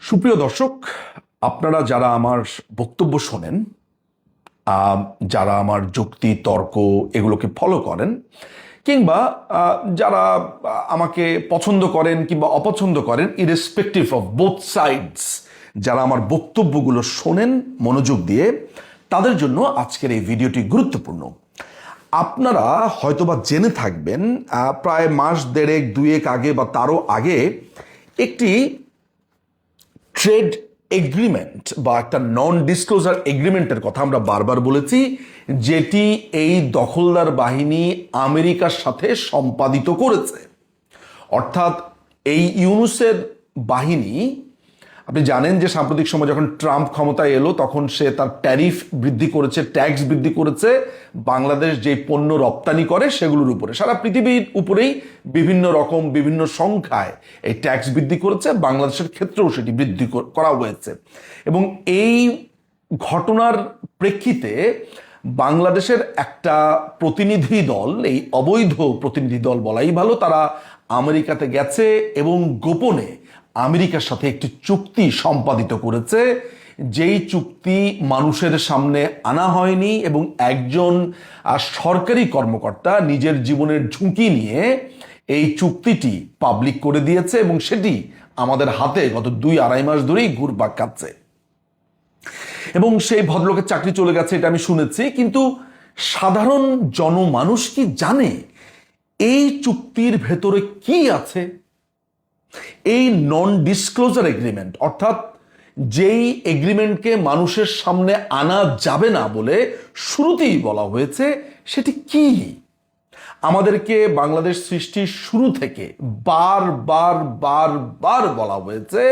সুপ্রিয় দর্শক, আপনারা যারা আমার বক্তব্য শোনেন, যারা আমার যুক্তি তর্ক এগুলোকে ফলো করেন, কিংবা যারা আমাকে পছন্দ করেন কিংবা অপছন্দ করেন, ইরেসপেক্টিভ অফ বোথ সাইডস, যারা আমার বক্তব্যগুলো শোনেন মনোযোগ দিয়ে, তাদের জন্য আজকের এই ভিডিওটি গুরুত্বপূর্ণ। আপনারা হয়তোবা জেনে থাকবেন, প্রায় মাস দেড়েক দুয়েক আগে বা তারও আগে একটি ট্রেড এগ্রিমেন্ট বা একটা নন ডিসক্লোজার এগ্রিমেন্টের কথা আমরা বারবার বলেছি, যেটি এই দখলদার বাহিনী আমেরিকার সাথে সম্পাদিত করেছে। অর্থাৎ এই ইউনুসের বাহিনী, আপনি জানেন যে সাম্প্রতিক সময় যখন ট্রাম্প ক্ষমতায় এলো তখন সে তার ট্যারিফ বৃদ্ধি করেছে, ট্যাক্স বৃদ্ধি করেছে বাংলাদেশ যে পণ্য রপ্তানি করে সেগুলোর উপরে। সারা পৃথিবীর উপরেই বিভিন্ন রকম বিভিন্ন সংখ্যায় এই ট্যাক্স বৃদ্ধি করেছে, বাংলাদেশের ক্ষেত্রেও সেটি বৃদ্ধি করা হয়েছে। এবং এই ঘটনার প্রেক্ষিতে বাংলাদেশের একটা প্রতিনিধি দল, এই অবৈধ প্রতিনিধি দল বলাই ভালো, তারা আমেরিকাতে গেছে এবং গোপনে আমেরিকার সাথে একটি চুক্তি সম্পাদিত করেছে, যেই চুক্তি মানুষের সামনে আনা হয়নি এবং একজন সরকারি কর্মকর্তা নিজের জীবনের ঝুঁকি নিয়ে এই চুক্তিটি পাবলিক করে দিয়েছে এবং সেটি আমাদের হাতে গত 2-2.5 মাস ধরেই ঘুরপাক খাচ্ছে। এবং সেই ভদ্রলোকের চাকরি চলে গেছে, এটা আমি শুনেছি, কিন্তু সাধারণ জনমানুষ কি জানে এই চুক্তির ভেতরে কি আছে? এই নন ডিসক্লোজার এগ্রিমেন্ট, অর্থাৎ যেই এগ্রিমেন্টকে মানুষের সামনে আনা যাবে না বলে শুরুতেই বলা হয়েছে, সেটি কি? আমাদেরকে বাংলাদেশ সৃষ্টির শুরু থেকে বার বলা হয়েছে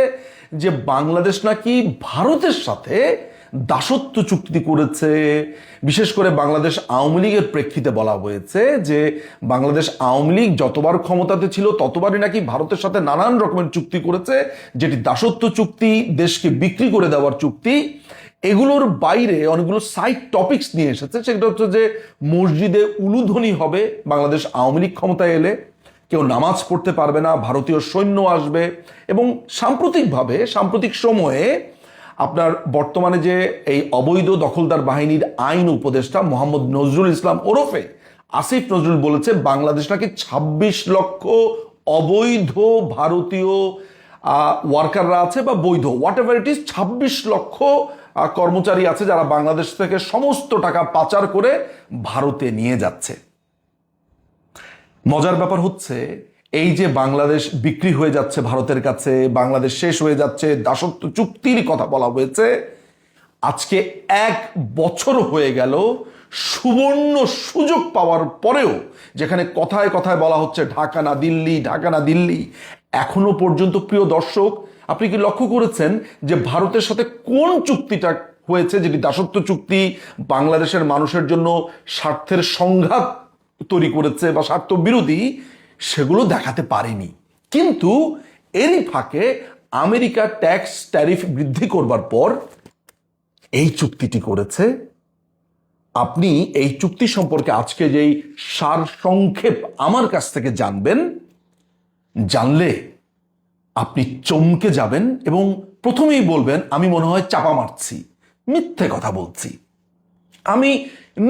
যে বাংলাদেশ নাকি ভারতের সাথে দাসত্ব চুক্তি করেছে। বিশেষ করে বাংলাদেশ আওয়ামী লীগের প্রেক্ষিতে বলা হয়েছে যে বাংলাদেশ আওয়ামী লীগ যতবার ক্ষমতাতে ছিল ততবারই নাকি ভারতের সাথে নানান রকমের চুক্তি করেছে, যেটি দাসত্ব চুক্তি, দেশকে বিক্রি করে দেওয়ার চুক্তি। এগুলোর বাইরে অনেকগুলো সাইড টপিকস নিয়ে এসেছে। সেটা হচ্ছে যে মসজিদে উলুধ্বনি হবে বাংলাদেশ আওয়ামী লীগ ক্ষমতায় এলে, কেউ নামাজ পড়তে পারবে না, ভারতীয় সৈন্য আসবে। এবং সাম্প্রতিক সময়ে আপনার বর্তমানে যে এই অবৈধ দখলদার বাহিনীর আইন উপদেষ্টা মোহাম্মদ নজরুল ইসলাম ওরফে আসিফ নজরুল বলেছে বাংলাদেশ নাকি 26 লক্ষ অবৈধ ভারতীয় ওয়ার্কাররা আছে বা বৈধ, হোয়াট এভার ইট ইজ, 26 লক্ষ কর্মচারী আছে যারা বাংলাদেশ থেকে সমস্ত টাকা পাচার করে ভারতে নিয়ে যাচ্ছে। মজার ব্যাপার হচ্ছে এই যে বাংলাদেশ বিক্রি হয়ে যাচ্ছে ভারতের কাছে, বাংলাদেশ শেষ হয়ে যাচ্ছে, দাসত্ব চুক্তির কথা বলা হয়েছে, আজকে 1 বছর হয়ে গেল সুবর্ণ সুযোগ পাওয়ার পরেও, যেখানে কথায় কথায় বলা হচ্ছে ঢাকা না দিল্লি, ঢাকা না দিল্লি, এখনো পর্যন্ত প্রিয় দর্শক আপনি কি লক্ষ্য করেছেন যে ভারতের সাথে কোন চুক্তিটা হয়েছে যেটি দাসত্ব চুক্তি, বাংলাদেশের মানুষের জন্য স্বার্থের সংঘাত তৈরি করেছে বা স্বার্থ বিরোধী, সেগুলো দেখাতে পারেনি। কিন্তু এরই ফাঁকে আমেরিকা ট্যাক্স ট্যারিফ বৃদ্ধি করবার পর এই চুক্তিটি করেছে। আপনি এই চুক্তি সম্পর্কে আজকে যেই সার সংক্ষেপ আমার কাছ থেকে জানলে আপনি চমকে যাবেন এবং প্রথমেই বলবেন আমি মনে হয় চাপা মারছি, মিথ্যে কথা বলছি। আমি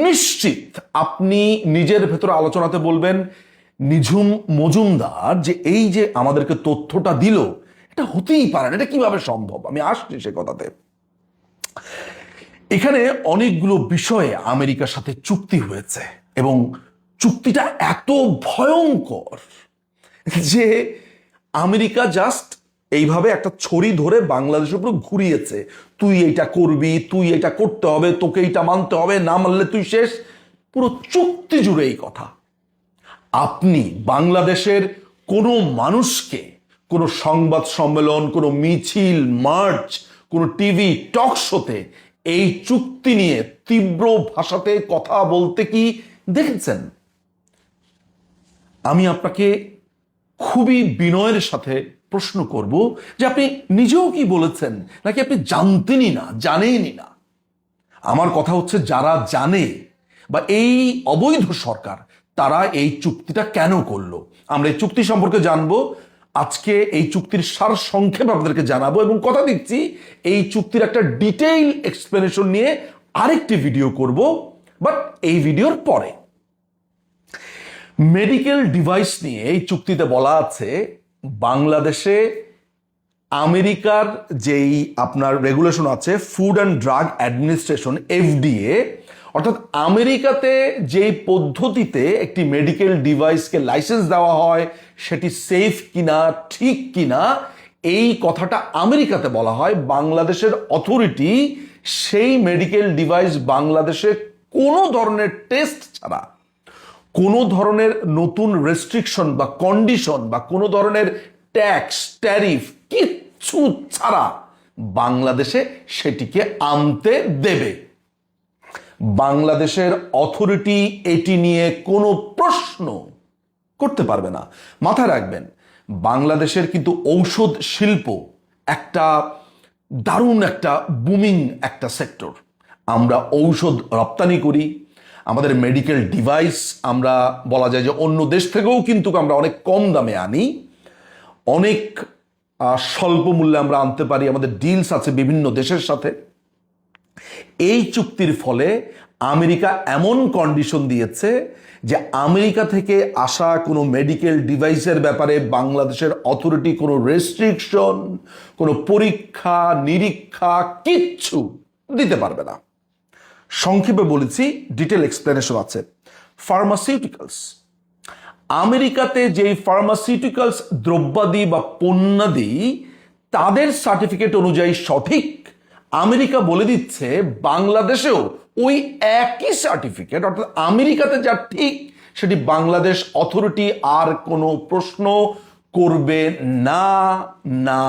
নিশ্চিত আপনি নিজের ভেতরে আলোচনাতে বলবেন নিঝুম মজুমদার যে এই যে আমাদেরকে তথ্যটা দিল, এটা হতেই পারে না, এটা কিভাবে সম্ভব? আমি আসছি সে কথাতে। এখানে অনেকগুলো বিষয়ে আমেরিকার সাথে চুক্তি হয়েছে এবং চুক্তিটা এত ভয়ঙ্কর যে আমেরিকা জাস্ট এইভাবে একটা ছড়ি ধরে বাংলাদেশের উপর ঘুরিয়েছে, তুই এইটা করবি, তুই এটা করতে হবে, তোকে এইটা মানতে হবে, না মানলে তুই শেষ। পুরো চুক্তি জুড়ে এই কথা। আপনি বাংলাদেশের কোনো মানুষকে কোনো সংবাদ সম্মেলন, কোনো মিছিল, মার্চ, কোনো টিভি টক শোতে এই চুক্তি নিয়ে তীব্র ভাষাতে কথা বলতে কি দেখেছেন? আমি আপনাকে খুবই বিনয়ের সাথে প্রশ্ন করব যে আপনি নিজেও কি বলেছেন, নাকি আপনি জানেনই না? আমার কথা হচ্ছে যারা জানে বা এই অবৈধ সরকার, তারা এই চুক্তিটা কেন করলো, আমরা এই চুক্তি সম্পর্কে জানবো। আজকে এই চুক্তির সার সংক্ষেপ আপনাদেরকে জানাবো এবং কথা দিচ্ছি এই চুক্তির একটা ডিটেইল এক্সপ্লেনেশন নিয়ে আরেকটি ভিডিও করব, বাট এই ভিডিওর পরে। মেডিকেল ডিভাইস নিয়ে এই চুক্তিতে বলা আছে বাংলাদেশে আমেরিকার যেই আপনার রেগুলেশন আছে, food and drug administration, FDA, অর্থাৎ আমেরিকাতে যেই পদ্ধতিতে একটি মেডিকেল ডিভাইসকে লাইসেন্স দেওয়া হয় সেটি সেফ কিনা, ঠিক কিনা, এই কথাটা আমেরিকাতে বলা হয়। বাংলাদেশের অথরিটি সেই মেডিকেল ডিভাইস বাংলাদেশে কোনো ধরনের টেস্ট ছাড়া, কোনো ধরনের নতুন রেস্ট্রিকশন বা কন্ডিশন বা কোনো ধরনের ট্যাক্স, ট্যারিফ কিচ্ছু ছাড়া বাংলাদেশে সেটিকে আনতে দেবে। বাংলাদেশের অথরিটি এটি নিয়ে কোনো প্রশ্ন করতে পারবে না। মাথায় রাখবেন, বাংলাদেশের কিন্তু ঔষধ শিল্প একটা দারুণ একটা বুমিং একটা সেক্টর। আমরা ঔষধ রপ্তানি করি, আমাদের মেডিকেল ডিভাইস আমরা বলা যায় যে অন্য দেশ থেকেও কিন্তু আমরা অনেক কম দামে আনি, অনেক স্বল্প মূল্যে আমরা আনতে পারি, আমাদের ডিলস আছে বিভিন্ন দেশের সাথে। এই চুক্তির ফলে আমেরিকা এমন কন্ডিশন দিয়েছে যে আমেরিকা থেকে আসা কোনো মেডিকেল ডিভাইসের ব্যাপারে বাংলাদেশের অথরিটি কোনো রেস্ট্রিকশন, কোনো পরীক্ষা নিরীক্ষা কিচ্ছু দিতে পারবে না। সংক্ষেপে বলেছি, ডিটেল এক্সপ্লেনেশন আছে। ফার্মাসিউটিক্যালস, আমেরিকাতে যেই ফার্মাসিউটিক্যালস দ্রব্যাদি বা পণ্যাদি তাদের সার্টিফিকেট অনুযায়ী সঠিক, আমেরিকা বলে দিচ্ছে বাংলাদেশেও ওই একই সার্টিফিকেট, অর্থাৎ আমেরিকাতে যা ঠিক সেটি বাংলাদেশ অথরিটি আর কোনো প্রশ্ন করবে না, না,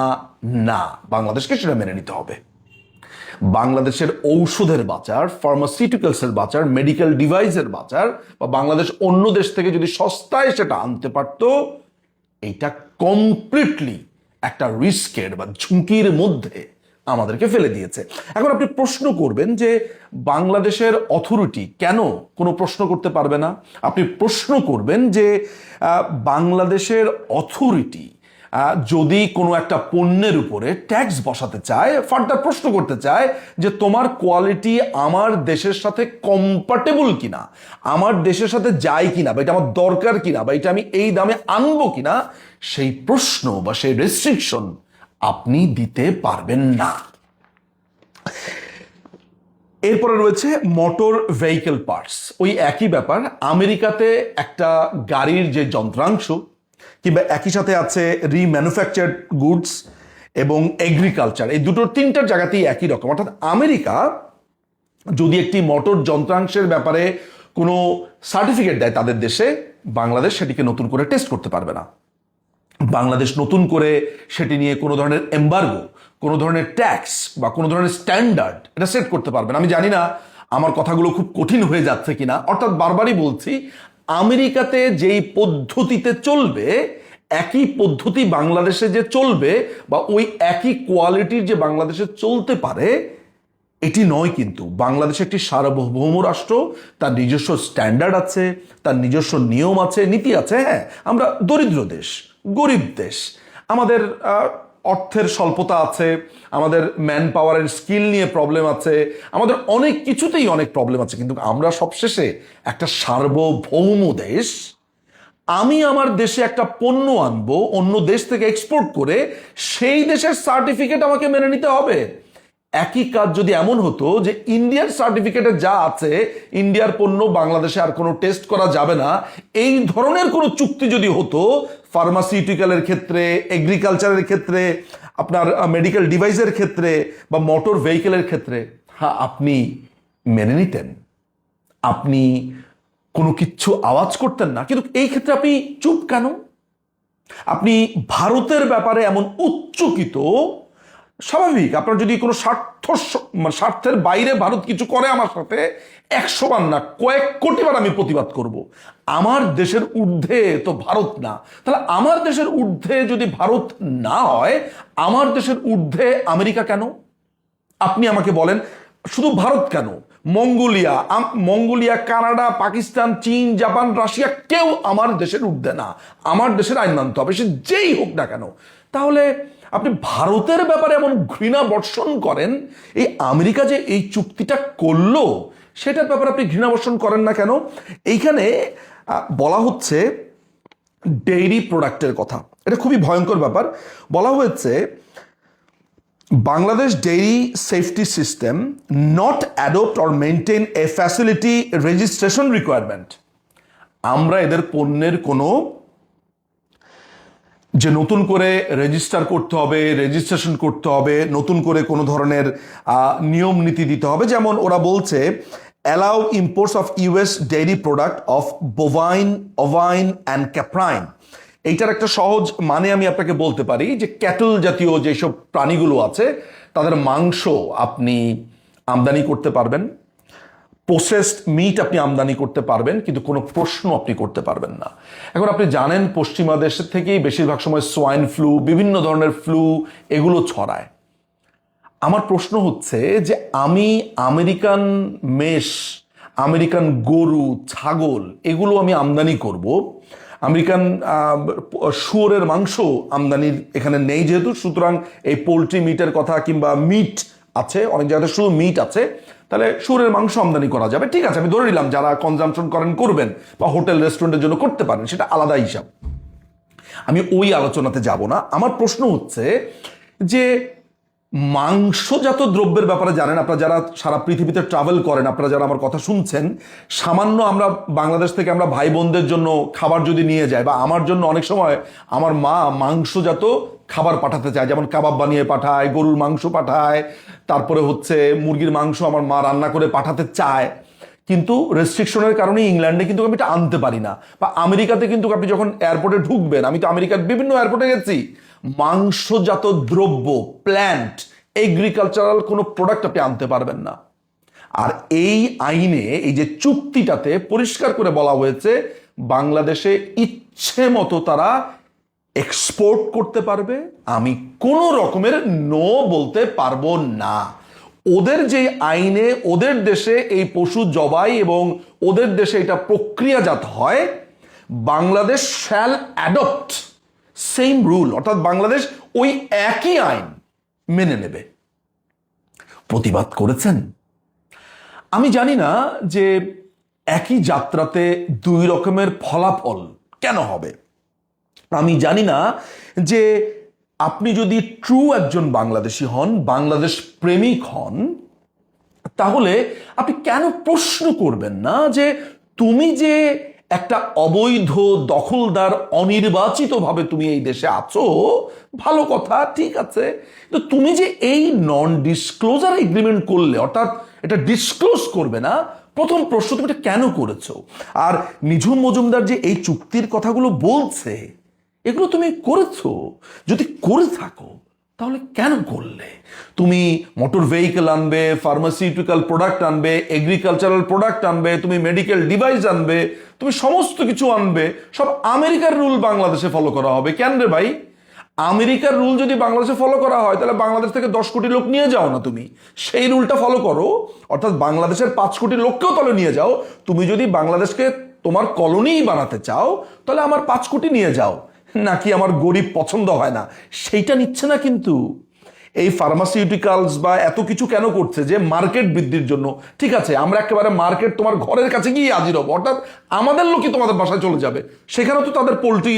না। বাংলাদেশকে সেটা মেনে নিতে হবে। বাংলাদেশের ঔষধের বাজার, ফার্মাসিউটিক্যালসের বাজার, মেডিকেল ডিভাইসের বাজার বা বাংলাদেশ অন্য দেশ থেকে যদি সস্তায় সেটা আনতে পারত, এইটা কমপ্লিটলি একটা রিস্কের বা ঝুঁকির মধ্যে আমাদেরকে ফেলে দিয়েছে। এখন আপনি প্রশ্ন করবেন যে বাংলাদেশের অথরিটি কেন কোনো প্রশ্ন করতে পারবে না? আপনি প্রশ্ন করবেন যে বাংলাদেশের অথরিটি যদি কোনো একটা পণ্যের উপরে ট্যাক্স বসাতে চায়, ফার্দার প্রশ্ন করতে চায় যে তোমার কোয়ালিটি আমার দেশের সাথে কম্পাটেবল কিনা, আমার দেশের সাথে যায় কিনা, বা এটা আমার দরকার কিনা, বা এটা আমি এই দামে আনবো কিনা, সেই প্রশ্ন বা সেই রেস্ট্রিকশন আপনি দিতে পারবেন না। এরপরে রয়েছে মোটর ভেহিকেল পার্টস। ওই একই ব্যাপার, আমেরিকাতে একটা গাড়ির যে যন্ত্রাংশ কিংবা একই সাথে আছে রিম্যানুফ্যাকচার্ড গুডস এবং এগ্রিকালচার, এই তিনটার জায়গাতেই একই রকম। অর্থাৎ আমেরিকা যদি একটি মোটর যন্ত্রাংশের ব্যাপারে কোনো সার্টিফিকেট দেয় তাদের দেশে, বাংলাদেশ সেটিকে নতুন করে টেস্ট করতে পারবে না। বাংলাদেশ নতুন করে সেটি নিয়ে কোনো ধরনের এম্বার্গো, কোনো ধরনের ট্যাক্স বা কোনো ধরনের স্ট্যান্ডার্ড এটা সেট করতে পারবে না। আমি জানি না আমার কথাগুলো খুব কঠিন হয়ে যাচ্ছে কিনা। অর্থাৎ বারবারই বলছি, আমেরিকাতে যেই পদ্ধতিতে চলবে একই পদ্ধতি বাংলাদেশে যে চলবে বা ওই একই কোয়ালিটির যে বাংলাদেশে চলতে পারে, এটি নয়। কিন্তু বাংলাদেশ একটি সার্বভৌম রাষ্ট্র, তার নিজস্ব স্ট্যান্ডার্ড আছে, তার নিজস্ব নিয়ম আছে, নীতি আছে। হ্যাঁ, আমরা দরিদ্র দেশ, গরিব দেশ, আমাদের অর্থের স্বল্পতা আছে, আমাদের ম্যান পাওয়ারের স্কিল নিয়ে প্রবলেম আছে, আমাদের অনেক কিছুতেই অনেক প্রবলেম আছে, কিন্তু আমরা সবশেষে একটা সার্বভৌম দেশ। আমি আমার দেশে একটা পণ্য আনবো অন্য দেশ থেকে এক্সপোর্ট করে, সেই দেশের সার্টিফিকেট আমাকে মেনে নিতে হবে। একই কাজ যদি এমন হতো যে ইন্ডিয়ার সার্টিফিকেটে যা আছে, ইন্ডিয়ার পণ্য বাংলাদেশে আর কোনো টেস্ট করা যাবে না, এই ধরনের কোনো চুক্তি যদি হতো ফার্মাসিউটিক্যালের ক্ষেত্রে, এগ্রিকালচারের ক্ষেত্রে, আপনার মেডিকেল ডিভাইসের ক্ষেত্রে বা মোটর ভেহিকেলের ক্ষেত্রে, হ্যাঁ আপনি মেনে নিতেন, আপনি কোনো কিচ্ছু আওয়াজ করতেন না। কিন্তু এই ক্ষেত্রে আপনি চুপ কেন? আপনি ভারতের ব্যাপারে এমন উচ্চকিত, স্বাভাবিক, আপনার যদি কোনো স্বার্থের বাইরে ভারত কিছু করে আমার সাথে, 100 বার না কয়েক কোটি বার আমি প্রতিবাদ করব। আমার দেশের ঊর্ধ্বে তো ভারত না। তাহলে আমার দেশের ঊর্ধ্বে যদি ভারত না হয়, আমার দেশের ঊর্ধ্বে আমেরিকা কেন? আপনি আমাকে বলেন, শুধু ভারত কেন, মঙ্গোলিয়া, কানাডা, পাকিস্তান, চীন, জাপান, রাশিয়া, কেউ আমার দেশের ঊর্ধ্বে না। আমার দেশের আইন মানতে হবে, সে যেই হোক না কেন। তাহলে আপনি ভারতের ব্যাপারে এমন ঘৃণা বর্ষণ করেন, এই আমেরিকা যে এই চুক্তিটা করলো সেটার ব্যাপারে আপনি ঘৃণা বর্ষণ করেন না কেন? এইখানে বলা হচ্ছে ডেইরি প্রোডাক্টের কথা, এটা খুবই ভয়ঙ্কর ব্যাপার। বলা হয়েছে Bangladesh dairy safety system not adopt or maintain a facility registration requirement. আমরা এদের পণ্যের কোনো যে নতুন করে রেজিস্টার করতে হবে, রেজিস্ট্রেশন করতে হবে, নতুন করে কোনো ধরনের নিয়ম নীতি দিতে হবে। যেমন ওরা বলছে allow imports of US dairy product of bovine, ovine and caprine. এইটার একটা সহজ মানে আমি আপনাকে বলতে পারি যে ক্যাটল জাতীয় যেসব প্রাণীগুলো আছে তাদের মাংস আপনি আমদানি করতে পারবেন, প্রসেসড মিট আপনি আমদানি করতে পারবেন, কিন্তু কোনো প্রশ্ন আপনি করতে পারবেন না। এখন আপনি জানেন পশ্চিমা দেশের থেকেই বেশিরভাগ সময় সোয়াইন ফ্লু, বিভিন্ন ধরনের ফ্লু এগুলো ছড়ায়। আমার প্রশ্ন হচ্ছে যে আমি আমেরিকান মেষ, আমেরিকান গরু, ছাগল এগুলো আমি আমদানি করব, আমেরিকান শুয়োরের মাংস আমদানির এখানে নেই যেহেতু, সুতরাং এই পোলট্রি মিটের কথা কিংবা মিট আছে, অনেক জায়গাতে শুধু মিট আছে, তাহলে শুয়োরের মাংস আমদানি করা যাবে। ঠিক আছে, আমি ধরে নিলাম যারা কনজামশন করেন করবেন, বা হোটেল রেস্টুরেন্টের জন্য করতে পারেন, সেটা আলাদা হিসাব, আমি ওই আলোচনাতে যাব না। আমার প্রশ্ন হচ্ছে যে মাংসজাত দ্রব্যের ব্যাপারে জানেন আপনারা যারা সারা পৃথিবীতে ট্রাভেল করেন, আপনারা যারা আমার কথা শুনছেন, সামান্য আমরা বাংলাদেশ থেকে আমরা ভাই বোনদের জন্য খাবার যদি নিয়ে যাই, বা আমার জন্য অনেক সময় আমার মা মাংসজাত খাবার পাঠাতে চায়, যেমন কাবাব বানিয়ে পাঠায়, গরুর মাংস পাঠায়, তারপরে হচ্ছে মুরগির মাংস আমার মা রান্না করে পাঠাতে চায়, কিন্তু রেস্ট্রিকশনের কারণে ইংল্যান্ডে কিন্তু আমি এটা আনতে পারি না। বা আমেরিকাতে কিন্তু আপনি যখন এয়ারপোর্টে ঢুকবেন, আমি তো আমেরিকার বিভিন্ন এয়ারপোর্টে গেছি, মাংসজাত দ্রব্য, প্ল্যান্ট, এগ্রিকালচারাল কোনো প্রোডাক্ট আপনি আনতে পারবেন না। আর এই আইনে, এই যে চুক্তিটাতে পরিষ্কার করে বলা হয়েছে বাংলাদেশে ইচ্ছে মতো তারা এক্সপোর্ট করতে পারবে, আমি কোনো রকমের নো বলতে পারবো না। ওদের যে আইনে ওদের দেশে এই পশু জবাই এবং ওদের দেশে এটা প্রক্রিয়াজাত হয়, Bangladesh shall adopt same rule, অর্থাৎ বাংলাদেশ ওই একই আইন মেনে নেবে। প্রতিবাদ করেছেন। আমি জানি না যে একই যাত্রাতে দুই রকমের ফলাফল কেন হবে। আমি জানি না যে আপনি যদি ট্রু একজন বাংলাদেশি হন, বাংলাদেশ প্রেমিক হন, তাহলে আপনি কেন প্রশ্ন করবেন না যে তুমি যে একটা অবৈধ দখলদার, অনির্বাচিতভাবে তুমি এই দেশে আছো, ভালো কথা, ঠিক আছে, তো তুমি যে এই নন ডিসক্লোজার এগ্রিমেন্ট করলে, অর্থাৎ এটা ডিসক্লোজ করবে না, প্রথম প্রশ্ন তুমি এটা কেন করেছো? আর নিঝুম মজুমদার যে এই চুক্তির কথাগুলো বলছে, এগুলো তুমি করেছো? যদি করে থাকো তাহলে কেন করলে? তুমি মোটর ভেহিকেল আনবে, ফার্মাসিউটিক্যাল প্রোডাক্ট আনবে, এগ্রিকালচারাল প্রোডাক্ট আনবে, তুমি মেডিকেল ডিভাইস আনবে, তুমি সমস্ত কিছু আনবে, সব আমেরিকার রুল বাংলাদেশে ফলো করা হবে। কেন রে ভাই? আমেরিকার রুল যদি বাংলাদেশে ফলো করা হয়, তাহলে বাংলাদেশ থেকে 10 কোটি লোক নিয়ে যাও না, তুমি সেই রুলটা ফলো করো, অর্থাৎ বাংলাদেশের 5 কোটি লোককেও তাহলে নিয়ে যাও। তুমি যদি বাংলাদেশকে তোমার কলোনি বানাতে চাও, তাহলে আমার 5 কোটি নিয়ে যাও। নাকি আমার গরিব পছন্দ হয় না, সেইটা নিচ্ছে না। কিন্তু এই ফার্মাসিউটিক্যালস বা এত কিছু কেন করছে? যে মার্কেট বৃদ্ধির জন্য। ঠিক আছে, আমরা একেবারে মার্কেট তোমার ঘরের কাছে গিয়ে হাজির হবো, অর্থাৎ আমাদের লোকই তোমাদের বাসায় চলে যাবে। সেখানেও তো তাদের পোলট্রি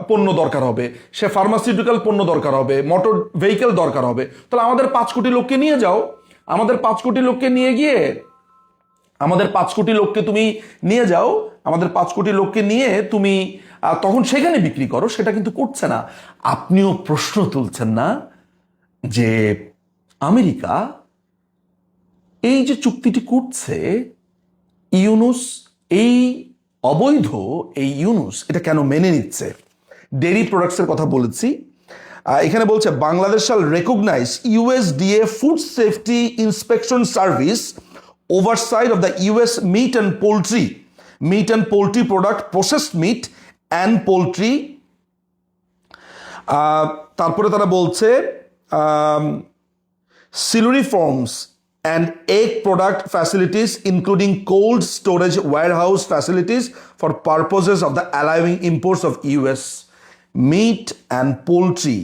পণ্য দরকার হবে, সে ফার্মাসিউটিক্যাল পণ্য দরকার হবে, মোটর ভেহিকেল দরকার হবে। তাহলে আমাদের 5 কোটি লোককে নিয়ে যাও, আমাদের 5 কোটি লোককে নিয়ে গিয়ে, আমাদের 5 কোটি লোককে তুমি নিয়ে যাও, আমাদের 5 কোটি লোককে নিয়ে তুমি তখন সেখানে বিক্রি করো। সেটা কিন্তু করছে না। আপনিও প্রশ্ন তুলছেন না যে আমেরিকা এই যে চুক্তিটি করছে, ইউনুস এই অবৈধ, এই ইউনুস এটা কেন মেনে নিচ্ছে? ডেইরি প্রোডাক্টসের কথা বলেছি, এখানে বলছে Bangladesh shall recognise USDA food safety inspection service oversight of the US meat and poultry product, processed meat and poultry. তারপরে তারা বলছে সিলুরিফর্মস and egg product facilities including cold storage warehouse facilities for purposes of the allowing imports of US meat and poultry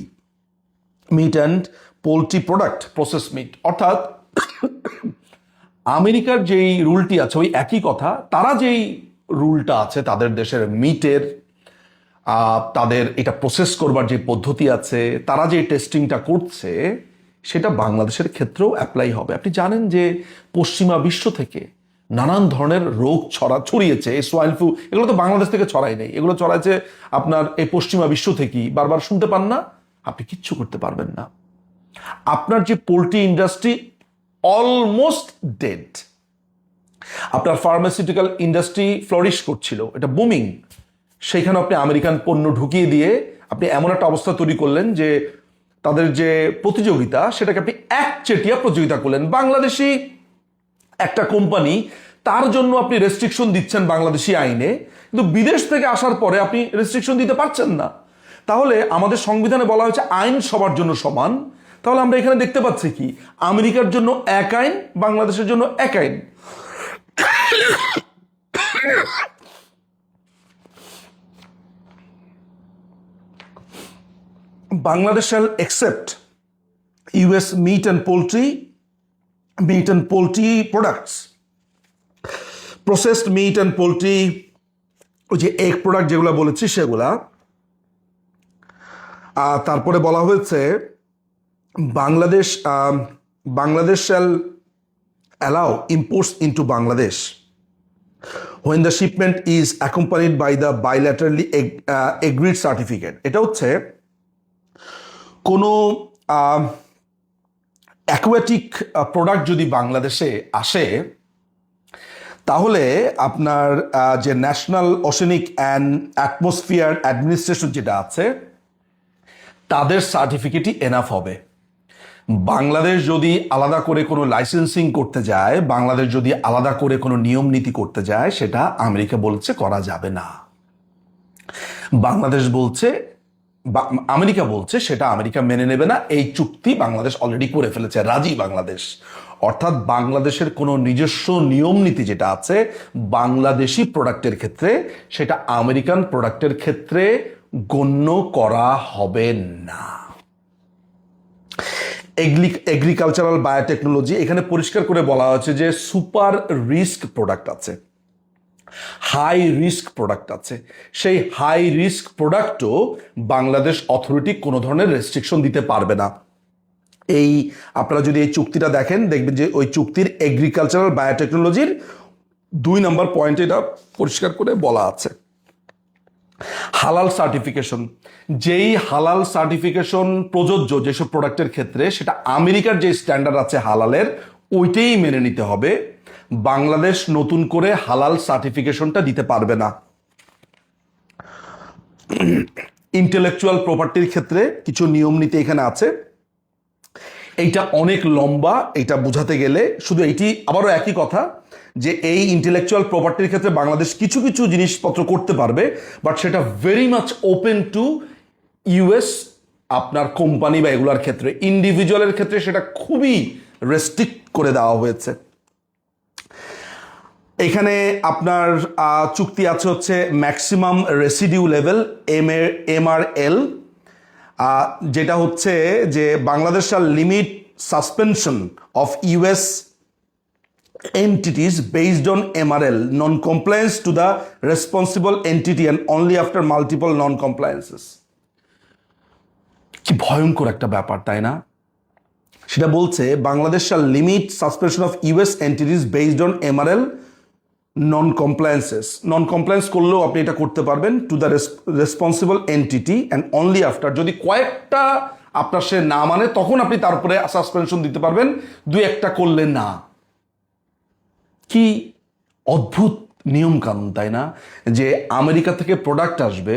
product processed meat অর্থাৎ আমেরিকার যেই রুলটি আছে ওই একই কথা তারা যেই রুলটা আছে তাদের দেশের মিটের তাদের এটা প্রসেস করবার যে পদ্ধতি আছে তারা যে টেস্টিংটা করছে সেটা বাংলাদেশের ক্ষেত্রেও অ্যাপ্লাই হবে। আপনি জানেন যে পশ্চিমা বিশ্ব থেকে নানান ধরনের রোগ ছড়িয়েছে, এই সোয়াইন ফ্লু এগুলো তো বাংলাদেশ থেকে ছড়াই নেই, এগুলো ছড়াইছে আপনার এই পশ্চিমা বিশ্ব থেকেই। বারবার শুনতে পান না, আপনি কিচ্ছু করতে পারবেন না। আপনার যে পোলট্রি ইন্ডাস্ট্রি অলমোস্ট ডেড, আপনার ফার্মাসিউটিক্যাল ইন্ডাস্ট্রি ফ্লোরিশ করছিল, এটা বুমিং, সেইখানে আপনি আমেরিকান পণ্য ঢুকিয়ে দিয়ে আপনি এমন একটা অবস্থা তৈরি করলেন যে তাদের যে প্রতিযোগিতা সেটাকে আপনি একচেটিয়া প্রতিযোগিতা করলেন। বাংলাদেশি একটা কোম্পানি, তার জন্য আপনি রেস্ট্রিকশন দিচ্ছেন বাংলাদেশি আইনে, কিন্তু বিদেশ থেকে আসার পরে আপনি রেস্ট্রিকশন দিতে পারছেন না। তাহলে আমাদের সংবিধানে বলা হয়েছে আইন সবার জন্য সমান। তাহলে আমরা এখানে দেখতে পাচ্ছি কি, আমেরিকার জন্য এক আইন, বাংলাদেশের জন্য এক আইন। Bangladesh shall accept US meat and poultry products, processed meat and poultry, ওই যে এগ প্রোডাক্ট যেগুলো বলেছি সেগুলা। তারপরে বলা হয়েছে Bangladesh shall allow imports into Bangladesh when the shipment is accompanied by the bilaterally agreed certificate। এটা হচ্ছে কোনো অ্যাকোয়াটিক প্রোডাক্ট যদি বাংলাদেশে আসে তাহলে আপনার যে national oceanic and atmosphere administration যেটা আছে তাদের সার্টিফিকেটই এনাফ হবে। বাংলাদেশ যদি আলাদা করে কোনো লাইসেন্সিং করতে যায়, বাংলাদেশ যদি আলাদা করে কোনো নিয়ম নীতি করতে যায়, সেটা আমেরিকা বলছে করা যাবে না। আমেরিকা বলছে সেটা আমেরিকা মেনে নেবে না। এই চুক্তি বাংলাদেশ অলরেডি করে ফেলেছে, রাজি বাংলাদেশ। অর্থাৎ বাংলাদেশের কোনো নিজস্ব নিয়ম নীতি যেটা আছে বাংলাদেশি প্রোডাক্টের ক্ষেত্রে, সেটা আমেরিকান প্রোডাক্টের ক্ষেত্রে গণ্য করা হবে না। এগ্রিকালচারাল বায়োটেকনোলজি, এখানে পরিষ্কার করে বলা হয়েছে যে সুপার রিস্ক প্রোডাক্ট আছে, হাই রিস্ক প্রোডাক্ট আছে। সেই হাই রিস্ক প্রোডাক্টও বাংলাদেশ অথরিটি কোনো ধরনের রেস্ট্রিকশন দিতে পারবে না। এই আপনারা যদি এই চুক্তিটা দেখেন দেখবেন যে ওই চুক্তির এগ্রিকালচারাল বায়োটেকনোলজির 2 নম্বর পয়েন্টে এটা পরিষ্কার করে বলা আছে। হালাল সার্টিফিকেশন, যেই হালাল সার্টিফিকেশন প্রযোজ্য যেসব প্রোডাক্টের ক্ষেত্রে, সেটা আমেরিকার যে স্ট্যান্ডার্ড আছে হালালের ওইটাই মেনে নিতে হবে। বাংলাদেশ নতুন করে হালাল সার্টিফিকেশনটা দিতে পারবে না। ইন্টেলেকচুয়াল প্রপার্টির ক্ষেত্রে কিছু নিয়ম নীতি এখানে আছে, এইটা অনেক লম্বা, এটা বোঝাতে গেলে শুধু এইটি আবারও একই কথা যে এই ইন্টেলেকচুয়াল প্রপার্টির ক্ষেত্রে বাংলাদেশ কিছু কিছু জিনিসপত্র করতে পারবে, বাট সেটা very much open to US আপনার কোম্পানি বা এগুলোর ক্ষেত্রে। ইন্ডিভিজুয়ালের ক্ষেত্রে সেটা খুবই রেস্ট্রিক্ট করে দেওয়া হয়েছে। এখানে আপনার চুক্তি আছে হচ্ছে ম্যাক্সিমাম রেসিডিউ লেভেল MRL, যেটা হচ্ছে যে Bangladesh shall limit suspension of US entities based on MRL non-compliance to the responsible entity and only after multiple non-compliances। কি ভয়ঙ্কর একটা ব্যাপার, তাই না? সেটা বলছে Bangladesh shall limit suspension of US entities based on MRL non compliance করলেও আপনি এটা করতে পারবেন to the responsible entity and only after, যদি কয়েকটা আপনার সে না মানে তখন আপনি তারপরে সাসপেনশন দিতে পারবেন, 2-1টা করলে না। কি অদ্ভুত নিয়ম কানুন, তাই না? যে আমেরিকা থেকে প্রোডাক্ট আসবে,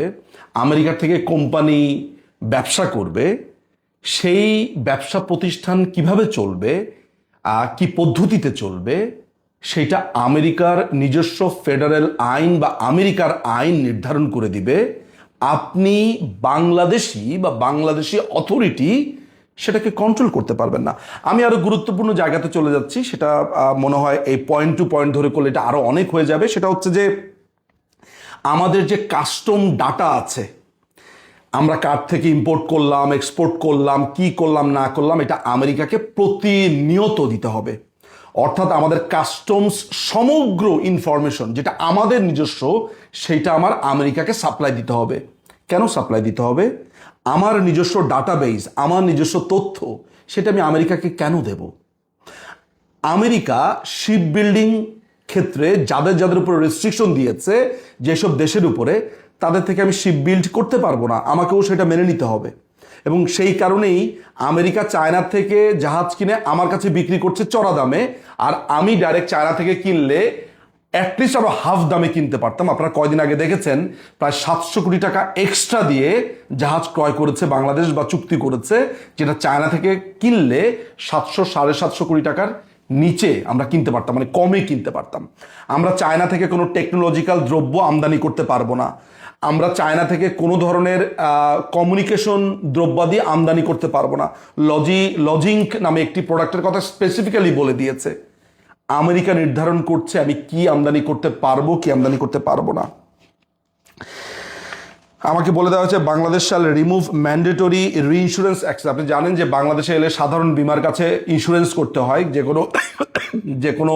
আমেরিকা থেকে কোম্পানি ব্যবসা করবে, সেই ব্যবসা প্রতিষ্ঠান কিভাবে চলবে, কি পদ্ধতিতে চলবে, সেটা আমেরিকার নিজস্ব ফেডারেল আইন বা আমেরিকার আইন নির্ধারণ করে দিবে। আপনি বাংলাদেশি বা বাংলাদেশি অথরিটি সেটাকে কন্ট্রোল করতে পারবেন না। আমি আরো গুরুত্বপূর্ণ জায়গাতে চলে যাচ্ছি, সেটা মনে হয় এই পয়েন্ট টু পয়েন্ট ধরে করলে এটা আরো অনেক হয়ে যাবে। সেটা হচ্ছে যে আমাদের যে কাস্টম ডাটা আছে, আমরা কার থেকে ইম্পোর্ট করলাম, এক্সপোর্ট করলাম, কি করলাম না করলাম, এটা আমেরিকাকে প্রতিনিয়ত দিতে হবে। অর্থাৎ আমাদের কাস্টমস সমগ্র ইনফরমেশন যেটা আমাদের নিজস্ব, সেইটা আমার আমেরিকাকে সাপ্লাই দিতে হবে। কেন সাপ্লাই দিতে হবে? আমার নিজস্ব ডাটাবেস, আমার নিজস্ব তথ্য, সেটা আমি আমেরিকাকে কেন দেব? আমেরিকা শিপ বিল্ডিং ক্ষেত্রে যাদের যাদের উপরে রেস্ট্রিকশন দিয়েছে, যেসব দেশের উপরে, তাদের থেকে আমি শিপ বিল্ড করতে পারবো না, আমাকেও সেটা মেনে নিতে হবে। এবং সেই কারণেই আমেরিকা চায়নার থেকে জাহাজ কিনে আমার কাছে বিক্রি করছে চড়া দামে, আর আমি ডাইরেক্ট চায়না থেকে কিনলে অ্যাটলিস্ট আরো হাফ দামে কিনতে পারতাম। আপনারা কয়দিন আগে দেখেছেন প্রায় 700 কোটি টাকা এক্সট্রা দিয়ে জাহাজ ক্রয় করেছে বাংলাদেশ বা চুক্তি করেছে, যেটা চায়না থেকে কিনলে 700-750 কোটি টাকার নিচে আমরা কিনতে পারতাম, মানে কমে কিনতে পারতাম। আমরা চায়না থেকে কোনো টেকনোলজিক্যাল দ্রব্য আমদানি করতে পারবো না, আমরা চায়না থেকে কোনো ধরনের কমিউনিকেশন দ্রব্যাদি আমদানি করতে পারবো না। লজিংক নামে একটি প্রোডাক্টের কথা স্পেসিফিক্যালি বলে দিয়েছে। আমেরিকা নির্ধারণ করছে আমি কি আমদানি করতে পারবো, কি আমদানি করতে পারবো না। আমাকে বলে দেওয়া হয়েছে Bangladesh shall remove mandatory reinsurance act. আপনি জানেন যে বাংলাদেশে এলে সাধারণ বীমার কাছে ইন্স্যুরেন্স করতে হয়। যে কোনো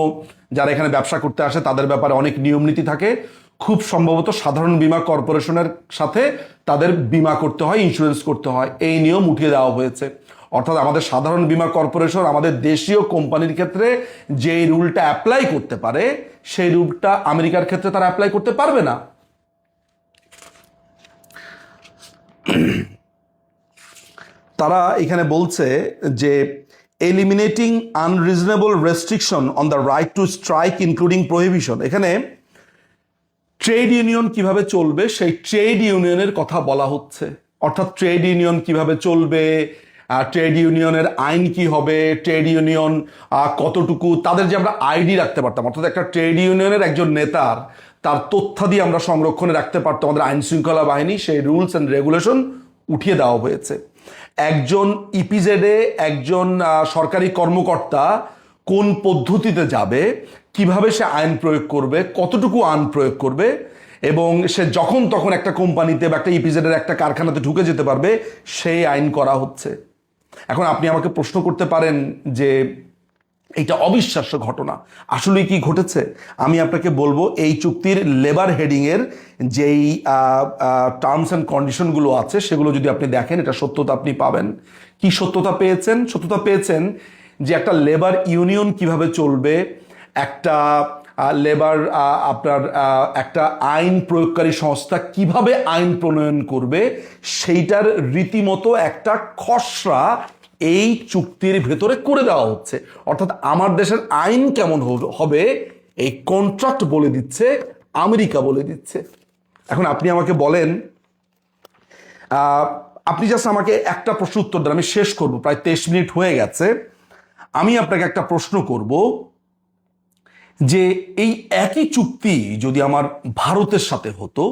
যারা এখানে ব্যবসা করতে আসে তাদের ব্যাপারে অনেক নিয়ম নীতি থাকে। খুব সম্ভবত সাধারণ বীমা কর্পোরেশনের সাথে তাদের বীমা করতে হয়, ইন্স্যুরেন্স করতে হয়। এই নিয়ম উঠিয়ে দেওয়া হয়েছে। অর্থাৎ আমাদের সাধারণ বীমা কর্পোরেশন আমাদের দেশীয় কোম্পানির ক্ষেত্রে যে রুলটা অ্যাপ্লাই করতে পারে, সেই রুলটা আমেরিকার ক্ষেত্রে তারা অ্যাপ্লাই করতে পারবে না। তারা এখানে বলছে যে eliminating unreasonable restriction on the right two strike including prohibition. এখানে ট্রেড ইউনিয়ন কিভাবে চলবে সেই ট্রেড ইউনিয়নের কথা বলা হচ্ছে। অর্থাৎ ট্রেড ইউনিয়ন কিভাবে চলবে, ট্রেড ইউনিয়নের আইন কি হবে, ট্রেড ইউনিয়ন কতটুকু, তাদের যে আমরা আইডি রাখতে পারতাম, অর্থাৎ একটা ট্রেড ইউনিয়নের একজন নেতার তার তথ্যাদি আমরা সংরক্ষণে রাখতে পারতাম আমাদের আইন শৃঙ্খলা বাহিনী, সেই রুলস অ্যান্ড রেগুলেশন উঠিয়ে দেওয়া হয়েছে। একজন ইপিজেডে একজন সরকারি কর্মকর্তা কোন পদ্ধতিতে যাবে, কিভাবে সে আইন প্রয়োগ করবে, কতটুকু আইন প্রয়োগ করবে, এবং সে যখন তখন একটা কোম্পানিতে বা একটা ইপিজেডের একটা কারখানাতে ঢুকে যেতে পারবে, সেই আইন করা হচ্ছে। এখন আপনি আমাকে প্রশ্ন করতে পারেন যে এটা অবিশ্বাস্য ঘটনা, আসলে কি ঘটেছে? আমি আপনাকে বলবো এই চুক্তির লেবার হেডিংয়ের যেই টার্মস অ্যান্ড কন্ডিশনগুলো আছে সেগুলো যদি আপনি দেখেন, এটা সত্যতা আপনি পাবেন। কি সত্যতা পেয়েছেন? সত্যতা পেয়েছেন যে একটা লেবার ইউনিয়ন কিভাবে চলবে, একটা লেবার আপনার একটা আইন প্রয়োগকারী সংস্থা কিভাবে আইন প্রণয়ন করবে, সেইটার রীতিমতো একটা খসড়া এই চুক্তির ভেতরে করে দেওয়া হচ্ছে। অর্থাৎ আমার দেশের আইন কেমন হবে এই কন্ট্রাক্ট বলে দিচ্ছে, আমেরিকা বলে দিচ্ছে। এখন আপনি আমাকে বলেন, আপনি জাস্ট আমাকে একটা প্রশ্ন উত্তর দেন, আমি শেষ করব, প্রায় 23 মিনিট হয়ে গেছে। আমি আপনাকে একটা প্রশ্ন করব যে এই একই চুক্তি যদি আমার ভারতের সাথে হতো,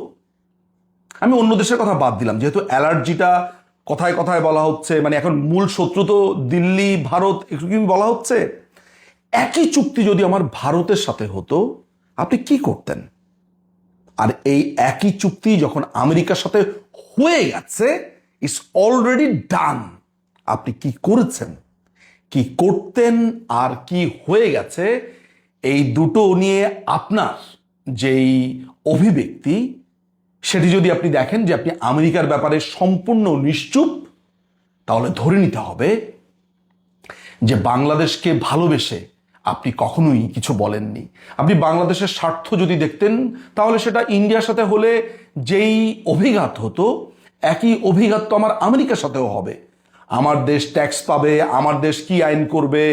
আমি অন্য দেশের কথা বাদ দিলাম, যেহেতু অ্যালার্জিটা কথায় কথায় বলা হচ্ছে, মানে এখন মূল শত্রু তো দিল্লি, ভারত, একটু কি বলা হচ্ছে, একই চুক্তি যদি আমার ভারতের সাথে হতো আপনি কি করতেন? আর এই একই চুক্তি যখন আমেরিকার সাথে হয়ে গেছে, ইটস অলরেডি ডান, আপনি কি করেছেন, কি করতেন, আর কি হয়ে গেছে, এই দুটো নিয়ে আপনার যেই অভিব্যক্তি, সেটি যদি আপনি দেখেন যে আপনি আমেরিকার ব্যাপারে সম্পূর্ণ নিশ্চুপ, তাহলে ধরে নিতে হবে যে বাংলাদেশকে ভালোবেসে আপনি কখনোই কিছু বলেননি। আপনি বাংলাদেশের স্বার্থ যদি দেখতেন, তাহলে সেটা ইন্ডিয়ার সাথে হলে যেই অভিঘাত হতো, একই অভিঘাত তো আমার আমেরিকার সাথেও হবে। আমার দেশ ট্যাক্স পাবে, আমার দেশ কি আইন করবে,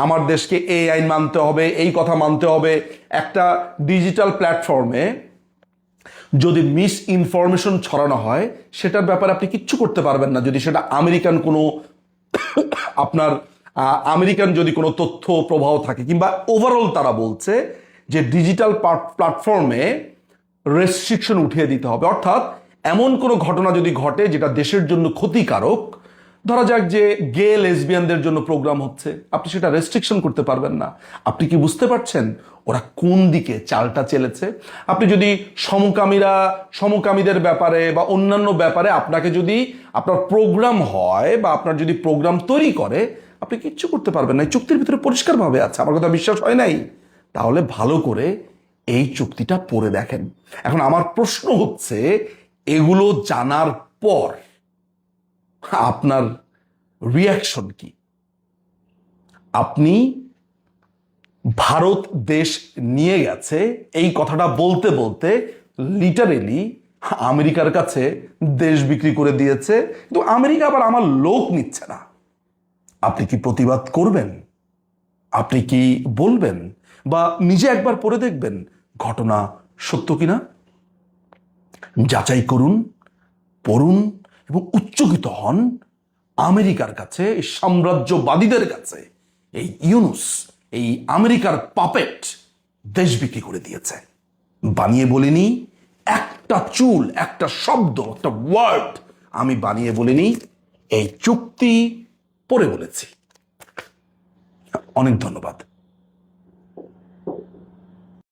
আমার দেশকে এই আইন মানতে হবে, এই কথা মানতে হবে। একটা ডিজিটাল প্ল্যাটফর্মে যদি মিস ইনফরমেশন ছড়ানো হয়, সেটার ব্যাপারে আপনি কিচ্ছু করতে পারবেন না, যদি সেটা আমেরিকান কোনো আপনার আমেরিকান যদি কোনো তথ্য প্রবাহ থাকে, কিংবা ওভারঅল তারা বলছে যে ডিজিটাল প্ল্যাটফর্মে রেস্ট্রিকশন উঠিয়ে দিতে হবে। অর্থাৎ এমন কোনো ঘটনা যদি ঘটে যেটা দেশের জন্য ক্ষতিকারক, ধরা যাক যে গে লেসবিয়ানদের জন্য প্রোগ্রাম হচ্ছে, আপনি সেটা রেস্ট্রিকশন করতে পারবেন না। আপনি কি বুঝতে পারছেন ওরা কোন দিকে চালটা চেলেছে? আপনি যদি সমকামীদের ব্যাপারে বা অন্যান্য ব্যাপারে আপনাকে যদি আপনার প্রোগ্রাম হয় বা আপনার যদি প্রোগ্রাম তৈরি করে, আপনি কিচ্ছু করতে পারবেন না। এই চুক্তির ভিতরে পরিষ্কারভাবে আছে। আমার কথা বিশ্বাস হয় নাই? তাহলে ভালো করে এই চুক্তিটা পড়ে দেখেন। এখন আমার প্রশ্ন হচ্ছে, এগুলো জানার পর আপনার রিয়াকশন কি? আপনি ভারত দেশ নিয়ে গেছে এই কথাটা বলতে বলতে লিটারেলি আমেরিকার কাছে দেশ বিক্রি করে দিয়েছে, কিন্তু আমেরিকা আবার আমার লোক নিচ্ছে না। আপনি কি প্রতিবাদ করবেন? আপনি কি বলবেন? বা নিজে একবার পড়ে দেখবেন ঘটনা সত্য কিনা? যাচাই করুন, পড়ুন এবং উচ্চকিত হন। আমেরিকার কাছে, সাম্রাজ্যবাদীদের কাছে এই ইউনুস, এই আমেরিকার পাপেট দেশ বিক্রি করে দিয়েছে। বানিয়ে বলিনি একটা চুল, একটা শব্দ, একটা ওয়ার্ড আমি বানিয়ে বলিনি, এই চুক্তি পড়ে বলেছি। অনেক ধন্যবাদ।